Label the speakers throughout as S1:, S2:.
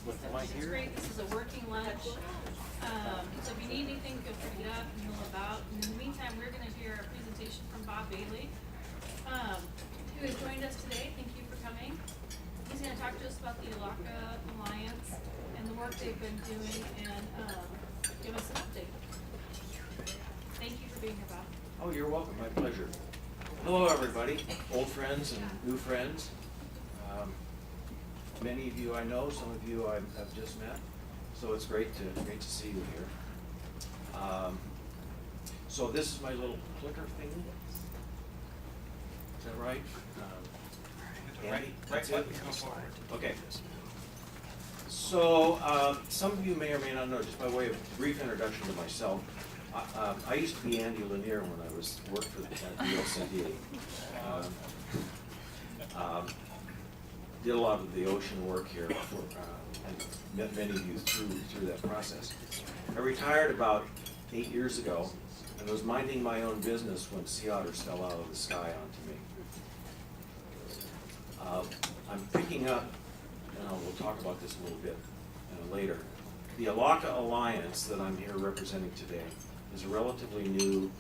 S1: Am I
S2: It's
S1: here?
S2: great. This is a working lunch. So if you need anything, feel free to get up and mill about. And in the meantime, we're going to hear a presentation from Bob Bailey, who has joined us today. Thank you for coming. He's going to talk to us about the Alaka Alliance and the work they've been doing and give us an update. Thank you for being here, Bob.
S1: Oh, you're welcome. My pleasure. Hello, everybody. Old friends and new friends. Many of you I know, some of you I've just met. So it's great to see you here. So this is my little clicker thing. Is that right? Andy? That's it? Okay. So some of you may or may not know, just by way of brief introduction to myself, I used to be Andy Lanier when I worked for the LCD. Did a lot of the ocean work here and met many of you through that process. I retired about 8 years ago and was minding my own business when sea otters fell out of the sky onto me. I'm picking up, and we'll talk about this a little bit later. The Alaka Alliance that I'm here representing today is a relatively new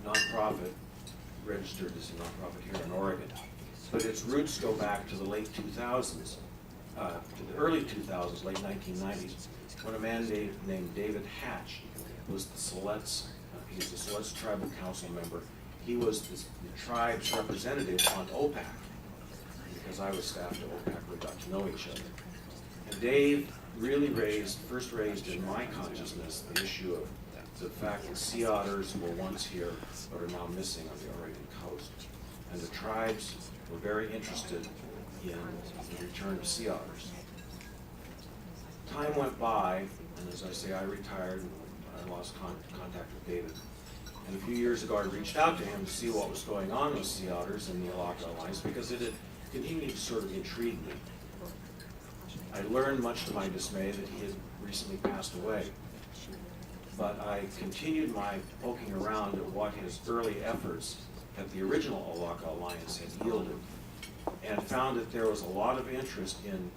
S1: nonprofit, registered as a nonprofit here in Oregon. But its roots go back to the late 2000s, to the early 2000s, late 1990s, when a man named David Hatch was the Siletz, he's the Siletz Tribal Council member. He was the tribe's representative on OPAC, because I was staffed at OPAC, we got to know each other. And Dave really first raised in my consciousness the issue of the fact that sea otters were once here, but are now missing on the Oregon coast. And the tribes were very interested in the return of sea otters. Time went by, and as I say, I retired and I lost contact with David. And a few years ago, I reached out to him to see what was going on with sea otters in the Alaka Alliance, because it had continued to sort of intrigue me. I learned, much to my dismay, that he had recently passed away. But I continued my poking around at what his early efforts at the original Alaka Alliance had yielded, and found that there was a lot of interest in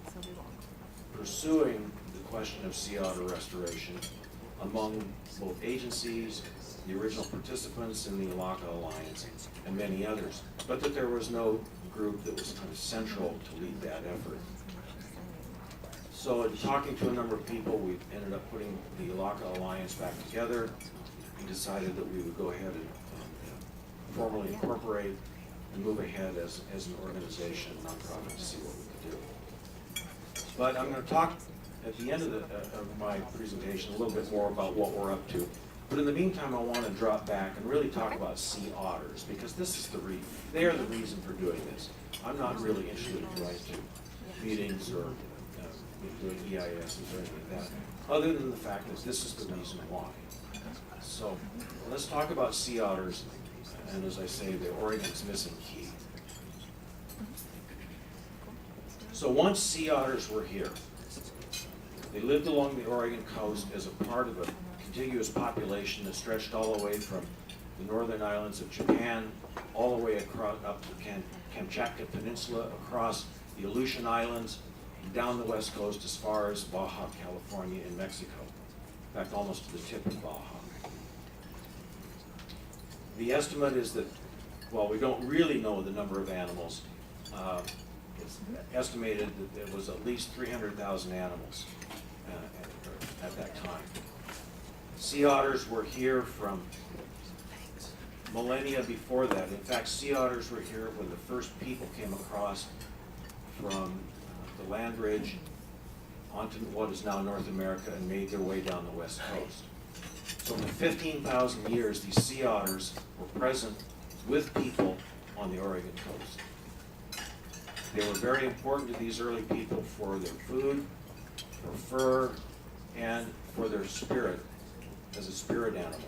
S1: pursuing the question of sea otter restoration among both agencies, the original participants in the Alaka Alliance, and many others, but that there was no group that was kind of central to lead that effort. So in talking to a number of people, we ended up putting the Alaka Alliance back together. We decided that we would go ahead and formally incorporate and move ahead as an organization, nonprofit, to see what we could do. But I'm going to talk at the end of my presentation a little bit more about what we're up to. But in the meantime, I want to drop back and really talk about sea otters, because this is they are the reason for doing this. I'm not really interested in going to meetings or doing EIS or anything like that, other than the fact that this is the reason why. So let's talk about sea otters, and as I say, the Oregon's missing key. So once sea otters were here, they lived along the Oregon coast as a part of a contiguous population that stretched all the way from the northern islands of Japan, all the way across up to Kamchatka Peninsula, across the Aleutian Islands, and down the west coast as far as Baja, California, in Mexico. In fact, almost to the tip of Baja. The estimate is that, well, we don't really know the number of animals. It's estimated that there was at least 300,000 animals at that time. Sea otters were here from millennia before that. In fact, sea otters were here when the first people came across from the land bridge onto what is now North America and made their way down the west coast. So for 15,000 years, these sea otters were present with people on the Oregon coast. They were very important to these early people for their food, for fur, and for their spirit, as a spirit animal.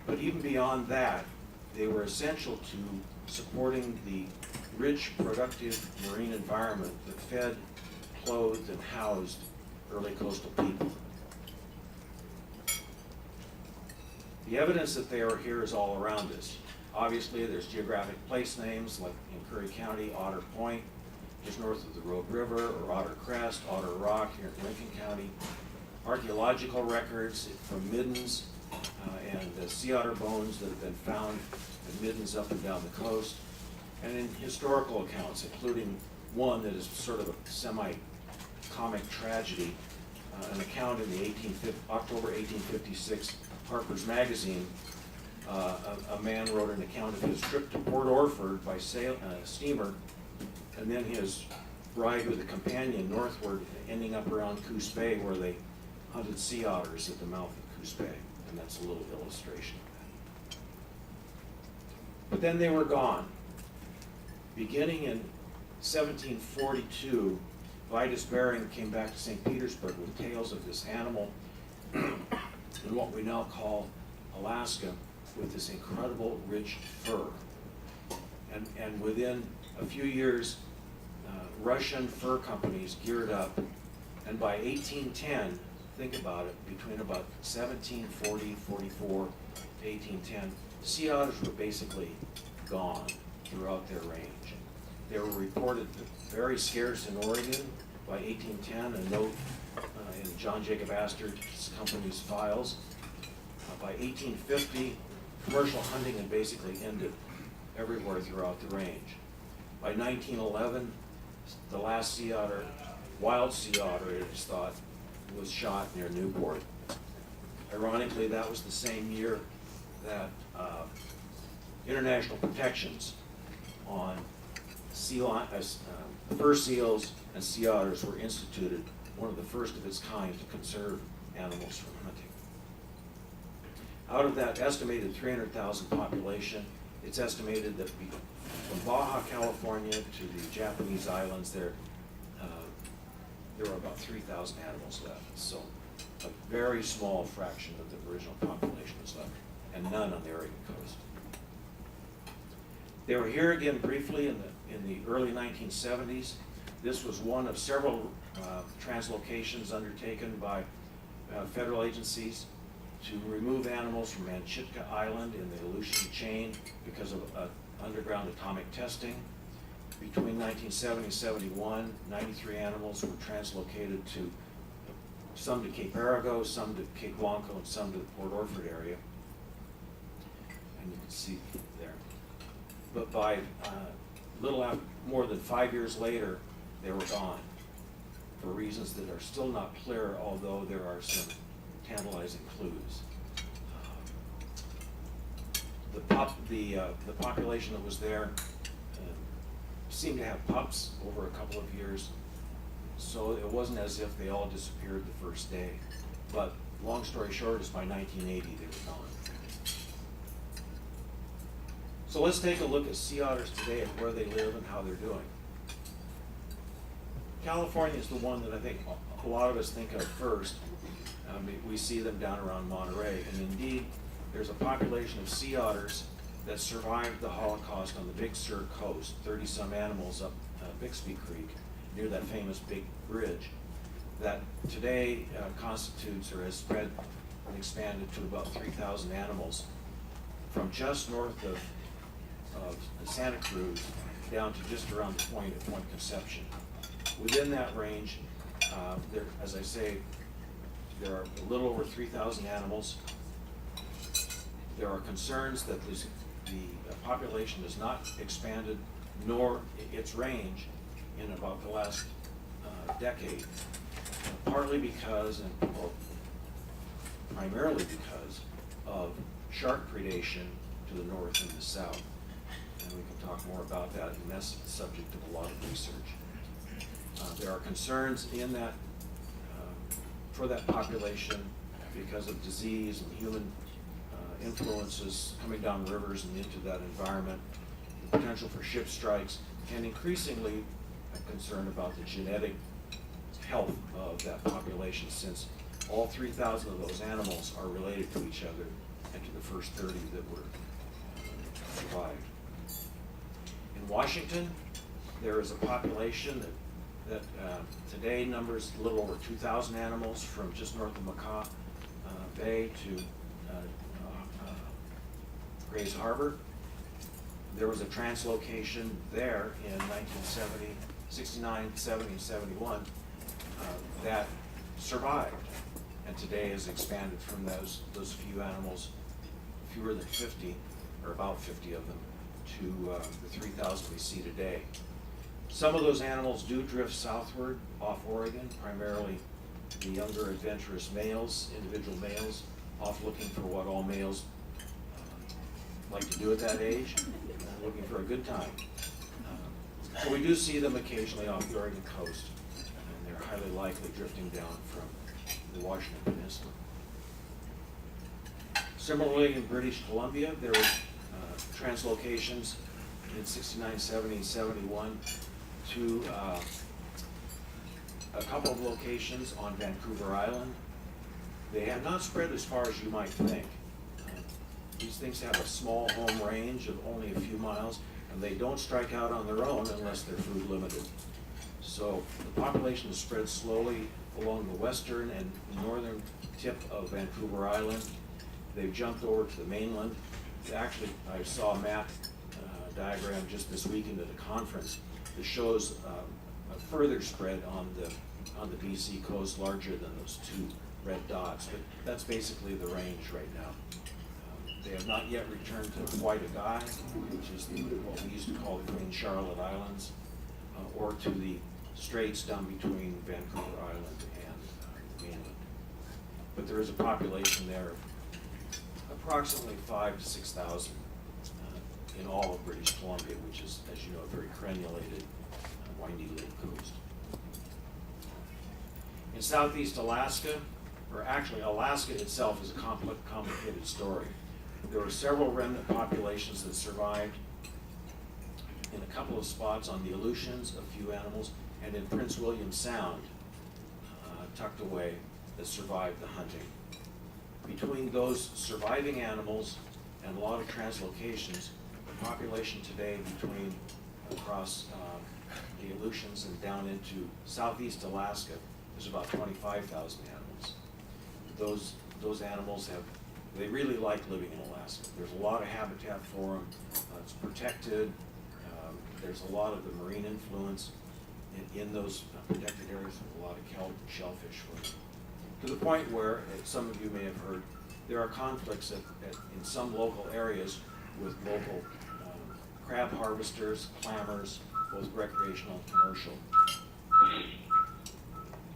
S1: But even beyond that, they were essential to supporting the rich, productive marine environment that fed, clothed, and housed early coastal people. The evidence that they are here is all around us. Obviously, there's geographic place names like in Curry County, Otter Point, just north of the Rogue River, or Otter Crest, Otter Rock here in Lincoln County. Archaeological records from middens and sea otter bones that have been found in middens up and down the coast. And in historical accounts, including one that is sort of a semi-comic tragedy, an account in the October 1856 Harper's Magazine. A man wrote an account of his trip to Port Orford by steamer, and then his ride with a companion northward, ending up around Coos Bay, where they hunted sea otters at the mouth of Coos Bay, and that's a little illustration of that. But then they were gone. Beginning in 1742, Vitus Bering came back to St. Petersburg with tales of this animal in what we now call Alaska, with this incredible rich fur. And within a few years, Russian fur companies geared up, and by 1810, think about it, between about 1740, 44 to 1810, sea otters were basically gone throughout their range. They were reported very scarce in Oregon by 1810, a note in John Jacob Astor's company's files. By 1850, commercial hunting had basically ended everywhere throughout the range. By 1911, the last sea otter, wild sea otter, it is thought, was shot near Newport. Ironically, that was the same year that international protections on fur seals and sea otters were instituted, one of the first of its kind to conserve animals from hunting. Out of that estimated 300,000 population, it's estimated that from Baja California to the Japanese islands, there were about 3,000 animals left. So a very small fraction of the original population was left, and none on the Oregon coast. They were here again briefly in the early 1970s. This was one of several translocations undertaken by federal agencies to remove animals from Manchitka Island in the Aleutian chain because of underground atomic testing. Between 1970 and 71, 93 animals were translocated to some to Cape Arago, some to Cape Blanco, and some to the Port Orford area. And you can see there. But by more than 5 years later, they were gone for reasons that are still not clear, although there are some tantalizing clues. The population that was there seemed to have pups over a couple of years, so it wasn't as if they all disappeared the first day. But long story short is by 1980 they were gone. So let's take a look at sea otters today and where they live and how they're doing. California is the one that I think a lot of us think of first. We see them down around Monterey, and indeed there's a population of sea otters that survived the Holocaust on the Big Sur coast, 30-some animals up Bixby Creek near that famous big bridge that today constitutes or has spread and expanded to about 3,000 animals from just north of Santa Cruz down to just around the point at Point Conception. Within that range, there, as I say, there are a little over 3,000 animals. There are concerns that the population has not expanded, nor its range, in about the last decade, partly because, or primarily because, of shark predation to the north and the south. And we can talk more about that, and that's the subject of a lot of research. There are concerns in that for that population because of disease and human influences coming down rivers and into that environment, the potential for ship strikes, and increasingly a concern about the genetic health of that population, since all 3,000 of those animals are related to each other and to the first 30 that were survived. In Washington, there is a population that today numbers a little over 2,000 animals from just north of Macaw Bay to Grays Harbor. There was a translocation there in 1970 69, 70, and 71 that survived, and today has expanded from those few animals, fewer than 50, or about 50 of them, to the 3,000 we see today. Some of those animals do drift southward off Oregon, primarily the younger adventurous males, individual males, off looking for what all males like to do at that age, looking for a good time. So we do see them occasionally off the Oregon coast, and they're highly likely drifting down from the Washington Peninsula. Similarly, in British Columbia, there were translocations in 69, 70, and 71 to a couple of locations on Vancouver Island. They have not spread as far as you might think. These things have a small home range of only a few miles, and they don't strike out on their own unless they're food limited. So the population is spread slowly along the western and northern tip of Vancouver Island. They've jumped over to the mainland. Actually, I saw a map diagram just this weekend at a conference that shows a further spread on the BC coast, larger than those two red dots. But that's basically the range right now. They have not yet returned to Hawaii, which is what we used to call the Queen Charlotte Islands, or to the straits down between Vancouver Island and mainland. But there is a population there of approximately 5,000 to 6,000 in all of British Columbia, which is, as you know, a very crenulated, windy lake coast. In southeast Alaska, or actually Alaska itself is a complicated story. There were several remnant populations that survived in a couple of spots on the Aleutians, a few animals, and in Prince William Sound, tucked away, that survived the hunting. Between those surviving animals and a lot of translocations, the population today across the Aleutians and down into southeast Alaska is about 25,000 animals. Those animals they really like living in Alaska. There's a lot of habitat for them. It's protected. There's a lot of the marine influence in those protected areas. A lot of kelp and shellfish for them. To the point where, as some of you may have heard, there are conflicts in some local areas with local crab harvesters, clammers, both recreational and commercial.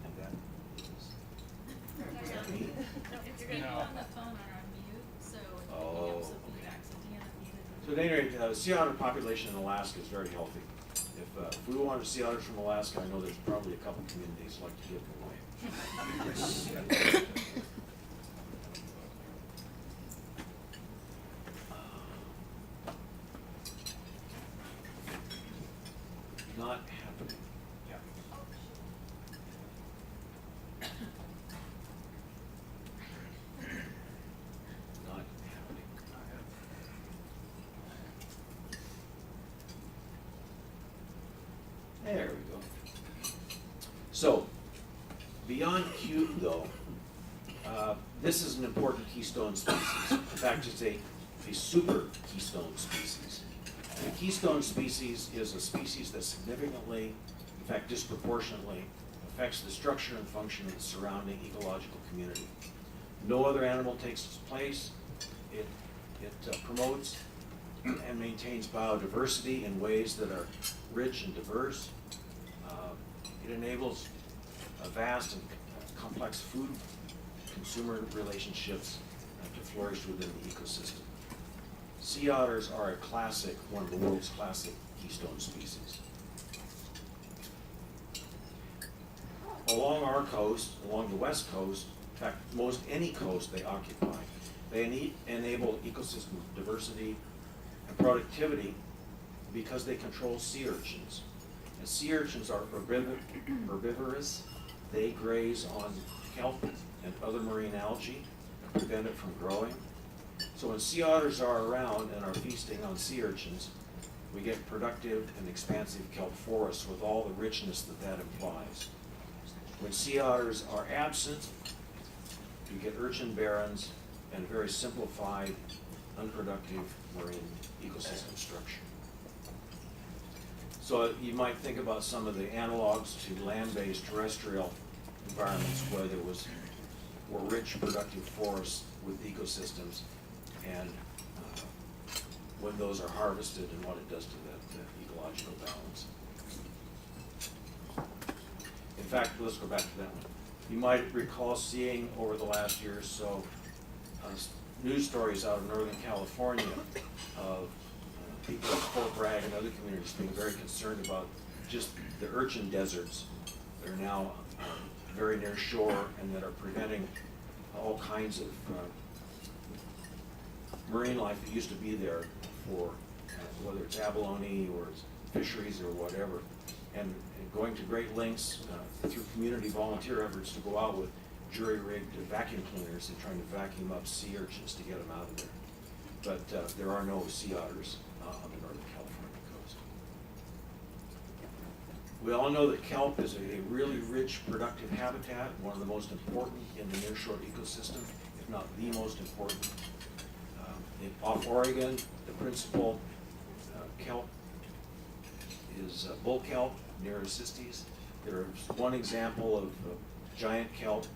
S1: And that is that me?
S2: No, it's people on the phone are on mute, so if you
S1: Oh,
S2: give some feedback, so Deanna needed.
S1: So at any rate, the sea otter population in Alaska is very healthy. If we wanted sea otters from Alaska, I know there's probably a couple communities like to give them away. Not happening. Yeah. Not happening. There we go. So, beyond cute though, this is an important keystone species. In fact, it's a super keystone species. And a keystone species is a species that significantly, in fact disproportionately, affects the structure and function of the surrounding ecological community. No other animal takes its place. It promotes and maintains biodiversity in ways that are rich and diverse. It enables a vast and complex food consumer relationships to flourish within the ecosystem. Sea otters are a classic, one of the world's classic keystone species. Along our coast, along the west coast, in fact, most any coast they occupy, they enable ecosystem diversity and productivity because they control sea urchins. And sea urchins are herbivorous. They graze on kelp and other marine algae and prevent it from growing. So when sea otters are around and are feasting on sea urchins, we get productive and expansive kelp forests with all the richness that implies. When sea otters are absent, you get urchin barrens and very simplified, unproductive marine ecosystem structure. So you might think about some of the analogs to land-based terrestrial environments where there were rich productive forests with ecosystems, and when those are harvested and what it does to the ecological balance. In fact, let's go back to that one. You might recall seeing over the last year or so news stories out of Northern California of people in Fort Bragg and other communities being very concerned about just the urchin deserts that are now very near shore and that are preventing all kinds of marine life that used to be there for whether it's abalone or it's fisheries or whatever, and going to great lengths through community volunteer efforts to go out with jury-rigged vacuum cleaners and trying to vacuum up sea urchins to get them out of there. But there are no sea otters on the Northern California coast. We all know that kelp is a really rich, productive habitat, one of the most important in the nearshore ecosystem, if not the most important. Off Oregon, the principal kelp is bull kelp, Nerecistes. There's one example of giant kelp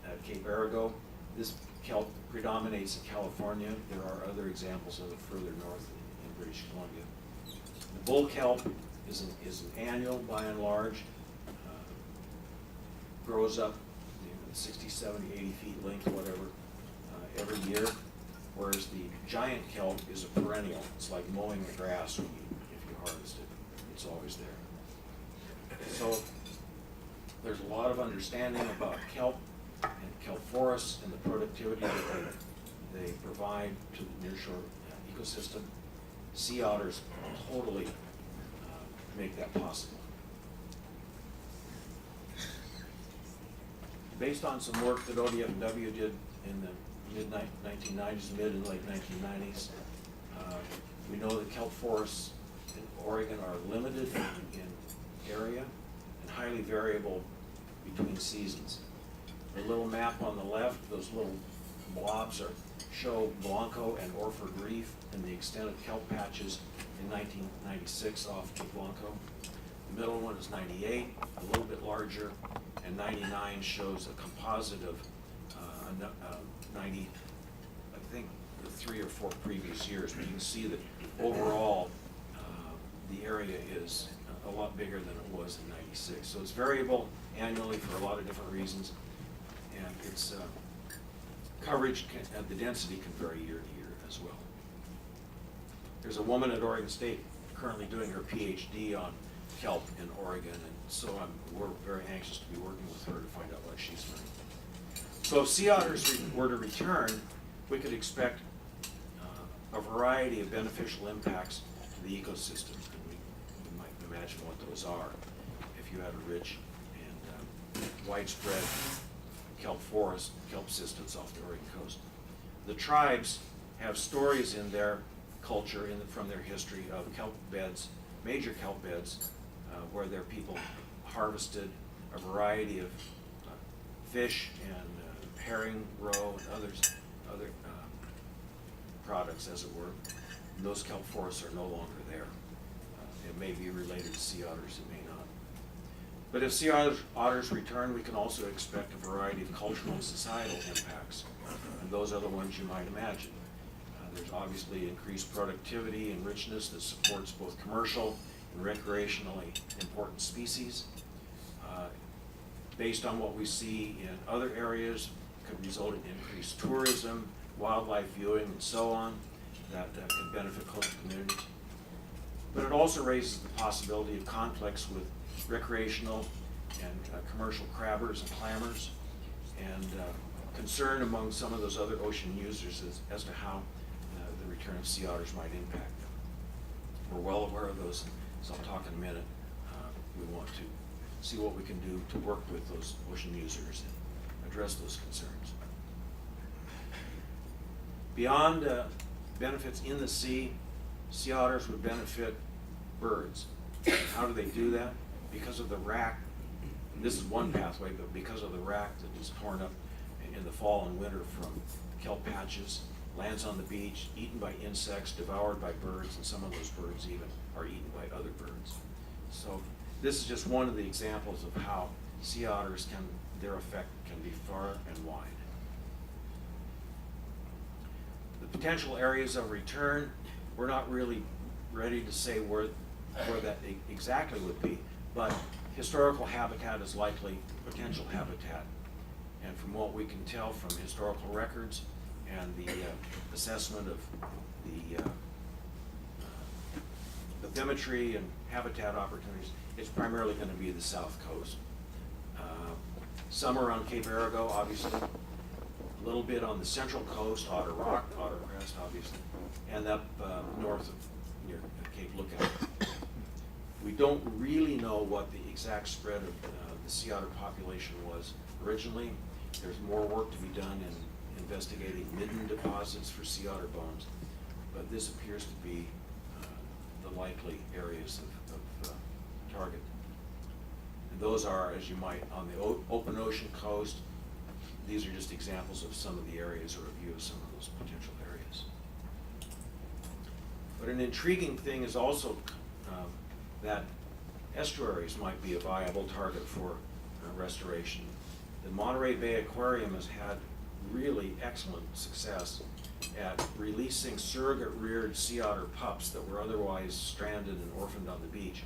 S1: at Cape Arago. This kelp predominates in California. There are other examples of it further north in British Columbia. The bull kelp is an annual by and large, grows up 60, 70, 80 feet length, whatever, every year, whereas the giant kelp is a perennial. It's like mowing the grass if you harvest it. It's always there. So there's a lot of understanding about kelp and kelp forests and the productivity that they provide to the nearshore ecosystem. Sea otters totally make that possible. Based on some work that ODFW did in the mid-1990s, mid and late 1990s, we know that kelp forests in Oregon are limited in area and highly variable between seasons. The little map on the left, those little blobs show Blanco and Orford Reef and the extent of kelp patches in 1996 off Cape Blanco. The middle one is 98, a little bit larger, and 99 shows a composite of 90, I think the 3 or 4 previous years, but you can see that overall the area is a lot bigger than it was in 96. So it's variable annually for a lot of different reasons, and its coverage, the density can vary year to year as well. There's a woman at Oregon State currently doing her PhD on kelp in Oregon, and so we're very anxious to be working with her to find out what she's learning. So if sea otters were to return, we could expect a variety of beneficial impacts to the ecosystems, and we might imagine what those are if you had a rich and widespread kelp forest, kelp systems off the Oregon coast. The tribes have stories in their culture, from their history, of kelp beds, major kelp beds, where their people harvested a variety of fish and herring, roe, and other products, as it were. And those kelp forests are no longer there. It may be related to sea otters, it may not. But if sea otters return, we can also expect a variety of cultural and societal impacts, and those are the ones you might imagine. There's obviously increased productivity and richness that supports both commercial and recreationally important species. Based on what we see in other areas, could result in increased tourism, wildlife viewing, and so on, that can benefit coastal communities. But it also raises the possibility of conflicts with recreational and commercial crabbers and clammers, and concern among some of those other ocean users as to how the return of sea otters might impact them. We're well aware of those, so I'll talk in a minute. We want to see what we can do to work with those ocean users and address those concerns. Beyond benefits in the sea, sea otters would benefit birds. How do they do that? Because of the rack. This is one pathway, but because of the rack that is torn up in the fall and winter from kelp patches, lands on the beach, eaten by insects, devoured by birds, and some of those birds even are eaten by other birds. So this is just one of the examples of how sea otters their effect can be far and wide. The potential areas of return, we're not really ready to say where that exactly would be, but historical habitat is likely potential habitat. And from what we can tell from historical records and the assessment of the bathymetry and habitat opportunities, it's primarily going to be the south coast. Some around Cape Arago, obviously, a little bit on the central coast, Otter Rock, Otter Crest, obviously, and up north of near Cape Lookout. We don't really know what the exact spread of the sea otter population was originally. There's more work to be done in investigating midden deposits for sea otter bones, but this appears to be the likely areas of target. And those are, as you might, on the open ocean coast. These are just examples of some of the areas or a view of some of those potential areas. But an intriguing thing is also that estuaries might be a viable target for restoration. The Monterey Bay Aquarium has had really excellent success at releasing surrogate-reared sea otter pups that were otherwise stranded and orphaned on the beach,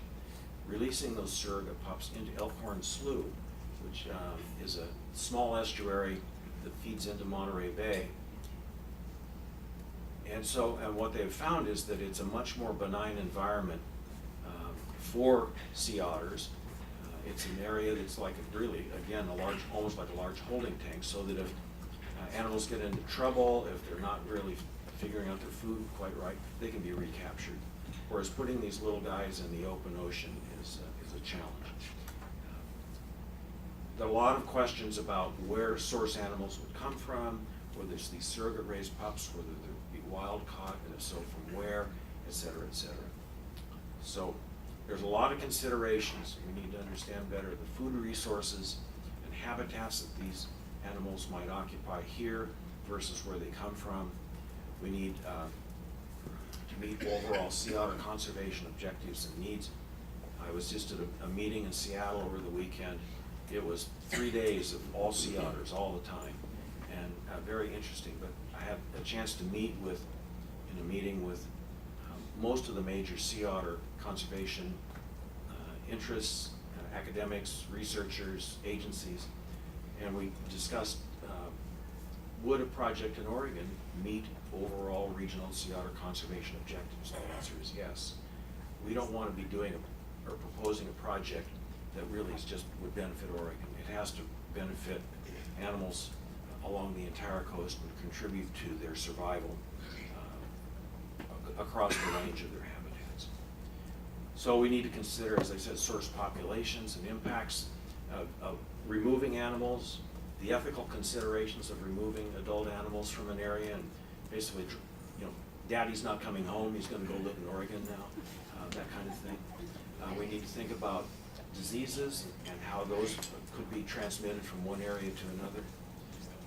S1: releasing those surrogate pups into Elkhorn Slough, which is a small estuary that feeds into Monterey Bay. And what they've found is that it's a much more benign environment for sea otters. It's an area that's like really, again, almost like a large holding tank, so that if animals get into trouble, if they're not really figuring out their food quite right, they can be recaptured. Whereas putting these little guys in the open ocean is a challenge. There are a lot of questions about where source animals would come from, whether it's these surrogate raised pups, whether they'd be wild caught, and if so, from where, et cetera, et cetera. So there's a lot of considerations. We need to understand better the food resources and habitats that these animals might occupy here versus where they come from. We need to meet overall sea otter conservation objectives and needs. I was just at a meeting in Seattle over the weekend. It was 3 days of all sea otters all the time, and very interesting. But I had a chance to meet in a meeting with most of the major sea otter conservation interests, academics, researchers, agencies, and we discussed would a project in Oregon meet overall regional sea otter conservation objectives? The answer is yes. We don't want to be doing or proposing a project that really would benefit Oregon. It has to benefit animals along the entire coast and contribute to their survival across the range of their habitats. So we need to consider, as I said, source populations and impacts of removing animals, the ethical considerations of removing adult animals from an area, and basically, daddy's not coming home, he's going to go live in Oregon now, that kind of thing. We need to think about diseases and how those could be transmitted from one area to another.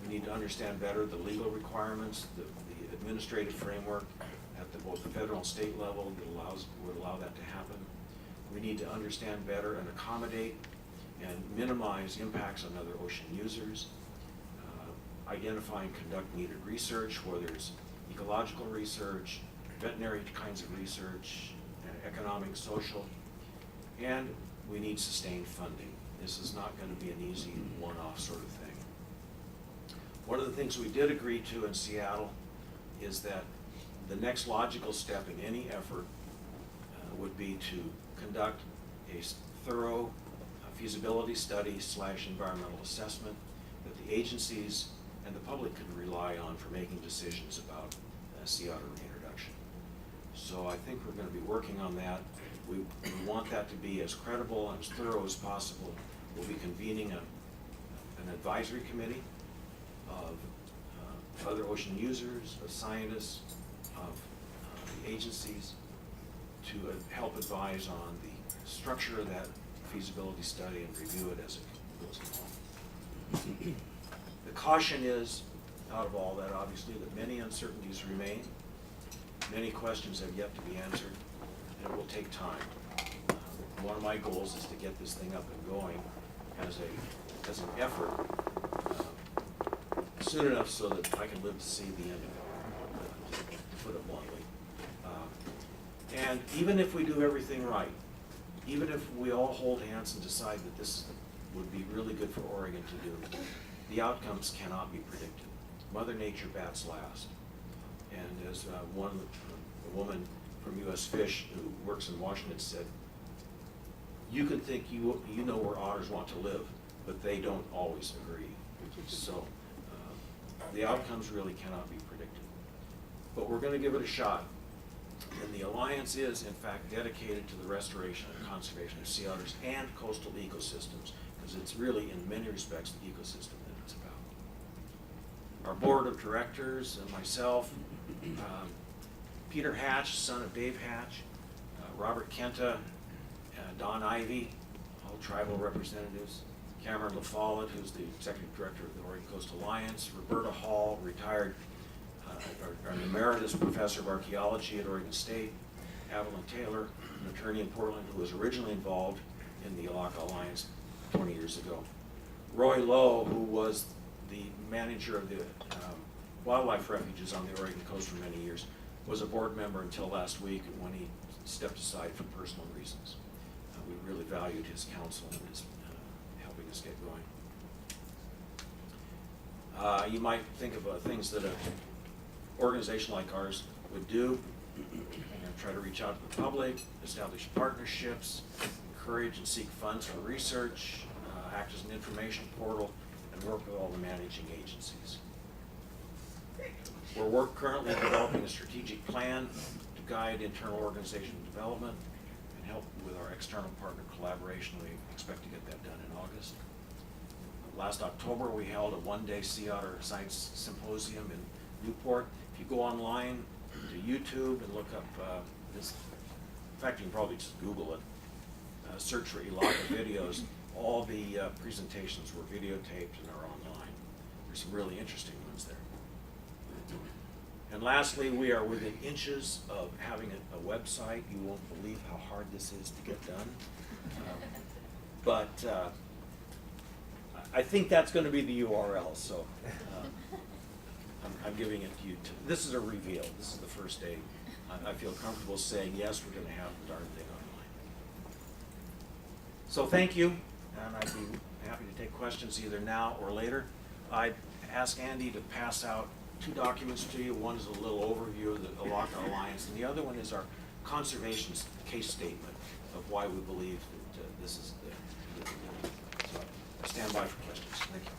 S1: We need to understand better the legal requirements, the administrative framework at both the federal and state level that would allow that to happen. We need to understand better and accommodate and minimize impacts on other ocean users, identify and conduct needed research, whether it's ecological research, veterinary kinds of research, economic, social, and we need sustained funding. This is not going to be an easy one-off sort of thing. One of the things we did agree to in Seattle is that the next logical step in any effort would be to conduct a thorough feasibility study / environmental assessment that the agencies and the public could rely on for making decisions about sea otter reintroduction. So I think we're going to be working on that. We want that to be as credible and as thorough as possible. We'll be convening an advisory committee of other ocean users, of scientists, of the agencies to help advise on the structure of that feasibility study and review it as it goes along. The caution is, out of all that, obviously, that many uncertainties remain. Many questions have yet to be answered. and it will take time. One of my goals is to get this thing up and going as an effort soon enough so that I can live to see the end of it, to put it bluntly. And even if we do everything right, even if we all hold hands and decide that this would be really good for Oregon to do, the outcomes cannot be predicted. Mother Nature bats last. And as a woman from U.S. Fish who works in Washington said, you can think you know where otters want to live, but they don't always agree. So the outcomes really cannot be predicted. But we're going to give it a shot. And the Alliance is, in fact, dedicated to the restoration and conservation of sea otters and coastal ecosystems, because it's really, in many respects, the ecosystem that it's about. Our board of directors and myself, Peter Hatch, son of Dave Hatch, Robert Kenta, Don Ivey, all tribal representatives, Cameron LaFollette, who's the executive director of the Oregon Coast Alliance, Roberta Hall, retired an emeritus professor of archaeology at Oregon State, Evelyn Taylor, an attorney in Portland who was originally involved in the Alaka Alliance 20 years ago, Roy Lowe, who was the manager of the wildlife refuges on the Oregon coast for many years, was a board member until last week when he stepped aside for personal reasons. We really valued his counsel and his helping us get going. You might think of things that an organization like ours would do. Try to reach out to the public, establish partnerships, encourage and seek funds for research, act as an information portal, and work with all the managing agencies. We're currently developing a strategic plan to guide internal organization development and help with our external partner collaboration. We expect to get that done in August. Last October, we held a one-day sea otter science symposium in Newport. If you go online to YouTube and look up this, in fact, you can probably just Google it, search for Ilaka videos. All the presentations were videotaped and are online. There's some really interesting ones there. And lastly, we are within inches of having a website. You won't believe how hard this is to get done. But I think that's going to be the URL, so I'm giving it to you. This is a reveal. This is the first day. I feel comfortable saying, yes, we're going to have the darn thing online. So thank you, and I'd be happy to take questions either now or later. I'd ask Andy to pass out 2 documents to you. One is a little overview of the Alaka Alliance, and the other one is our conservation case statement of why we believe that this is the so stand by for questions. Thank you.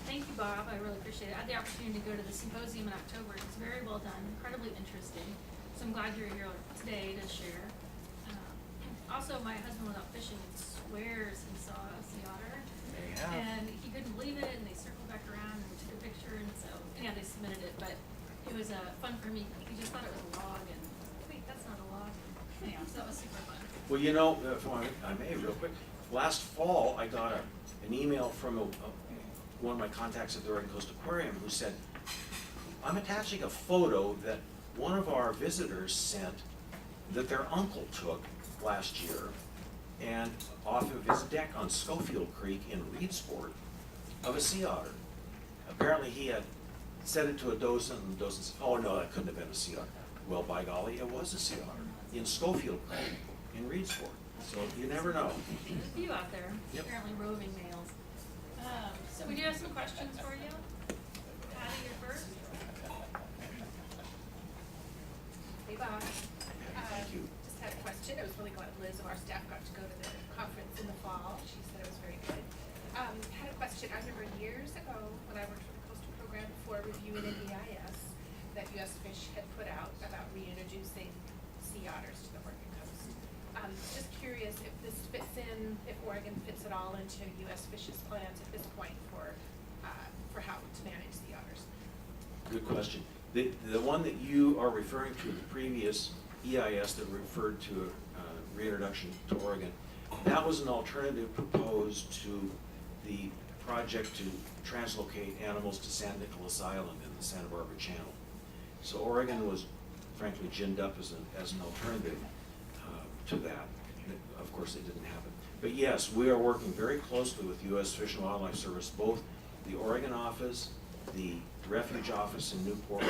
S2: Thank you, Bob. I really appreciate it. I had the opportunity to go to the symposium in October. It was very well done, incredibly interesting. So I'm glad you're here today to share. Also, my husband was out fishing and swears he saw a sea otter.
S1: Yeah.
S2: And he couldn't believe it, and they circled back around and took a picture, and so, anyhow, they submitted it, but it was fun for me. He just thought it was a log, and wait, that's not a log. Anyhow, so that was super fun.
S1: Well, you know, if I may, real quick, last fall I got an email from one of my contacts at the Oregon Coast Aquarium who said, I'm attaching a photo that one of our visitors sent that their uncle took last year and off of his deck on Schofield Creek in Reedsport of a sea otter. Apparently he had said it to a docent, and the docent said, oh no, that couldn't have been a sea otter. Well, by golly, it was a sea otter in Schofield Creek in Reedsport. So you never know.
S2: There's a few out there,
S1: Yep.
S2: apparently roving males. So we do have some questions for you. Patty, you're first.
S3: Hey, Bob.
S1: Thank you.
S3: Just had a question. I was really glad Liz of our staff got to go to the conference in the fall. She said it was very good. Had a question. I remember years ago when I worked for the coastal program for reviewing an EIS that U.S. Fish had put out about reintroducing sea otters to the Oregon coast. Just curious if this fits in, if Oregon fits at all into U.S. Fish's plans at this point for how to manage sea otters.
S1: Good question. The one that you are referring to, the previous EIS that referred to reintroduction to Oregon, that was an alternative proposed to the project to translocate animals to San Nicolas Island in the Santa Barbara Channel. So Oregon was frankly ginned up as an alternative to that. Of course, it didn't happen. But yes, we are working very closely with U.S. Fish and Wildlife Service, both the Oregon office, the refuge office in Newport,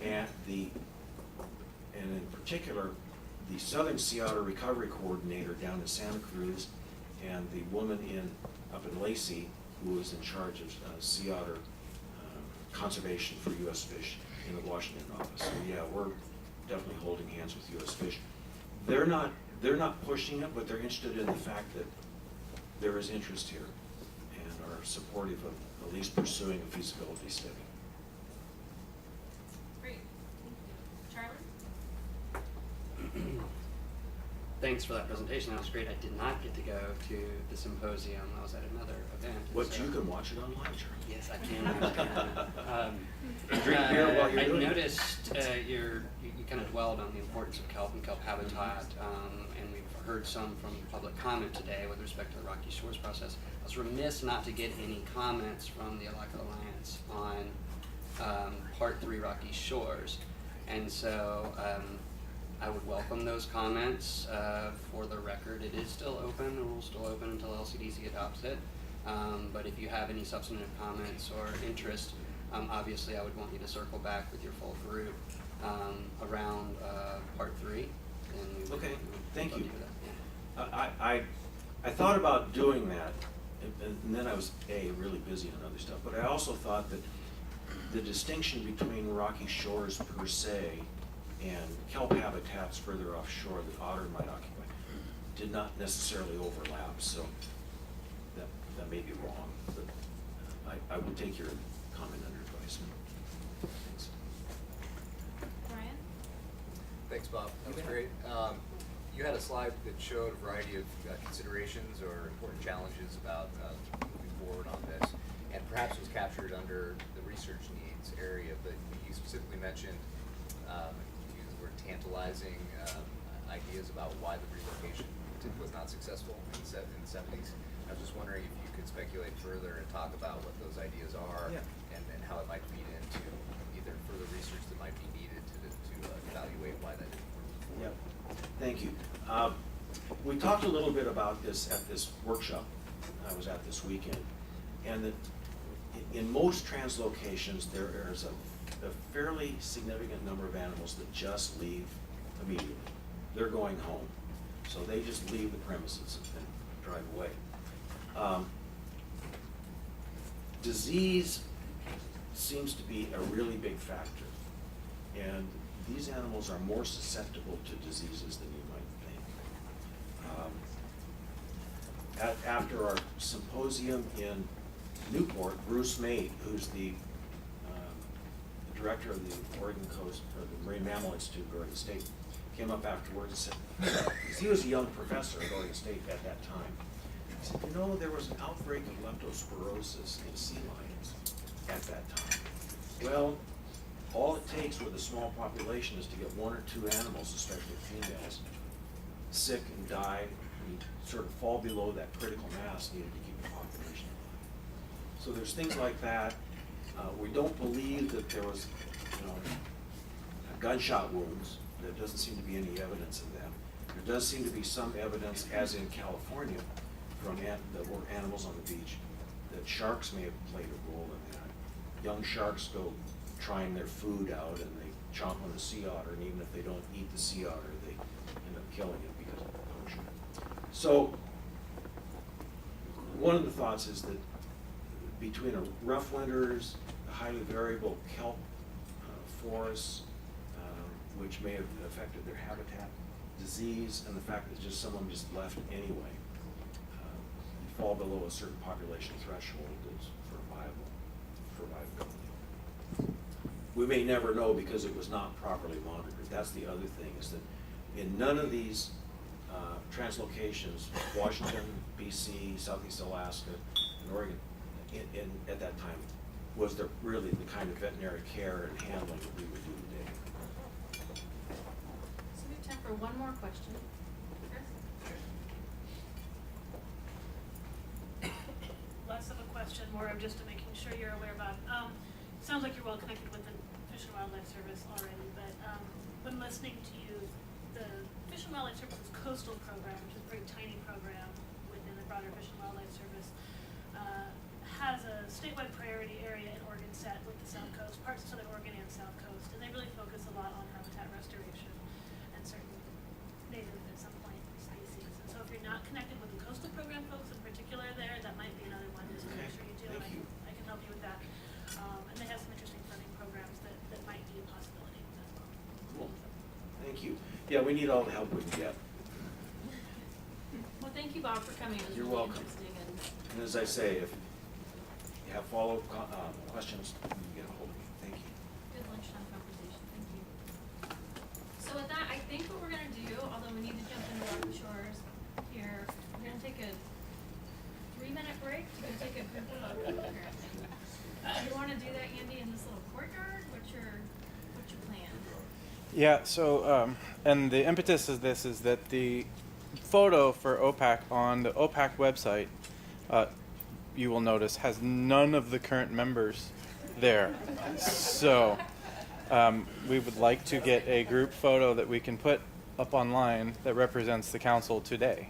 S1: and in particular, the Southern Sea Otter Recovery Coordinator down in Santa Cruz, and the woman up in Lacey who is in charge of sea otter conservation for U.S. Fish in the Washington office. So yeah, we're definitely holding hands with U.S. Fish. They're not pushing it, but they're interested in the fact that there is interest here and are supportive of at least pursuing a feasibility study.
S2: Great, thank you. Charlie?
S4: Thanks for that presentation. That was great. I did not get to go to the symposium. I was at another event.
S1: But you can watch it online, Charlie.
S4: Yes, I can.
S1: Drink beer while you're doing it.
S4: I noticed you kind of dwelled on the importance of kelp and kelp habitat, and we've heard some from public comment today with respect to the Rocky Shores process. I was remiss not to get any comments from the Alaka Alliance on Part 3 Rocky Shores, and so I would welcome those comments. For the record, it is still open. The rule's still open until LCDC adopts it. But if you have any substantive comments or interest, obviously I would want you to circle back with your full group around Part 3. And we would,
S1: Okay, thank
S4: love
S1: you.
S4: to hear that. Yeah.
S1: I thought about doing that, and then I was really busy on other stuff. But I also thought that the distinction between Rocky Shores per se and kelp habitats further offshore that otter might occupy did not necessarily overlap. So that may be wrong, but I would take your comment under advisement. Thanks.
S2: Ryan?
S5: Thanks, Bob. That was great. You had a slide that showed a variety of considerations or important challenges about moving forward on this, and perhaps was captured under the research needs area, but you specifically mentioned you used the word tantalizing ideas about why the relocation was not successful in the 70s. I was just wondering if you could speculate further and talk about what those ideas are,
S1: Yeah.
S5: and how it might feed into either further research that might be needed to evaluate why that didn't work.
S1: Yep, thank you. We talked a little bit about this at this workshop I was at this weekend, and that in most translocations there is a fairly significant number of animals that just leave immediately. They're going home, so they just leave the premises and drive away. Disease seems to be a really big factor, and these animals are more susceptible to diseases than you might think. After our symposium in Newport, Bruce Mate, who's the director of the Oregon Coast, or the Marine Mammal Institute at Oregon State, came up afterwards and said, because he was a young professor at Oregon State at that time, he said, you know, there was an outbreak of leptospirosis in sea lions at that time. Well, all it takes with a small population is to get one or two animals, especially females, sick and die, and you sort of fall below that critical mass needed to keep the population alive. So there's things like that. We don't believe that there was, gunshot wounds. There doesn't seem to be any evidence of them. There does seem to be some evidence, as in California, from that were animals on the beach, that sharks may have played a role in that. Young sharks go trying their food out and they chomp on the sea otter, and even if they don't eat the sea otter, they end up killing it because of the poaching. So one of the thoughts is that between rough winters, the highly variable kelp forests, which may have affected their habitat, disease, and the fact that just some of them just left anyway, you fall below a certain population threshold that's for viability. We may never know because it was not properly monitored. That's the other thing, is that in none of these translocations, Washington, BC, Southeast Alaska, and Oregon, at that time, was there really the kind of veterinary care and handling that we would do today.
S2: So we have time for one more question. Chris?
S6: Less of a question, more of just making sure you're aware about. Sounds like you're well connected with the Fish and Wildlife Service already, but when listening to you, the Fish and Wildlife Service's coastal program, which is a very tiny program within the broader Fish and Wildlife Service, has a statewide priority area in Oregon set with the South Coast, parts of Southern Oregon and South Coast, and they really focus a lot on habitat restoration and certain native at some point species. And so if you're not connected with the coastal program folks in particular there, that might be another one just to make sure you do.
S1: Thank you.
S6: I can help you with that. And they have some interesting funding programs that might be a possibility as well.
S1: Cool. Thank you. Yeah, we need all the help we can get.
S2: Well, thank you, Bob, for coming. It was
S1: You're
S2: really
S1: welcome.
S2: interesting.
S1: And as I say, if you have follow-up questions, you can get a hold of me. Thank you.
S2: Good lunchtime conversation, thank you. So with that, I think what we're gonna do, although we need to jump into Rocky Shores here, we're gonna take a 3-minute break to go take a group photo apparently. Do you wanna do that, Andy, in this little courtyard? What's your plan?
S7: Yeah, so, and the impetus of this is that the photo for OPAC on the OPAC website, you will notice, has none of the current members there. So, we would like to get a group photo that we can put up online that represents the council today.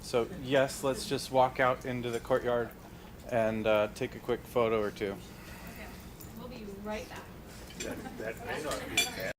S7: So, yes, let's just walk out into the courtyard and take a quick photo or two.
S2: Okay, we'll be right back.
S8: That may not be a bad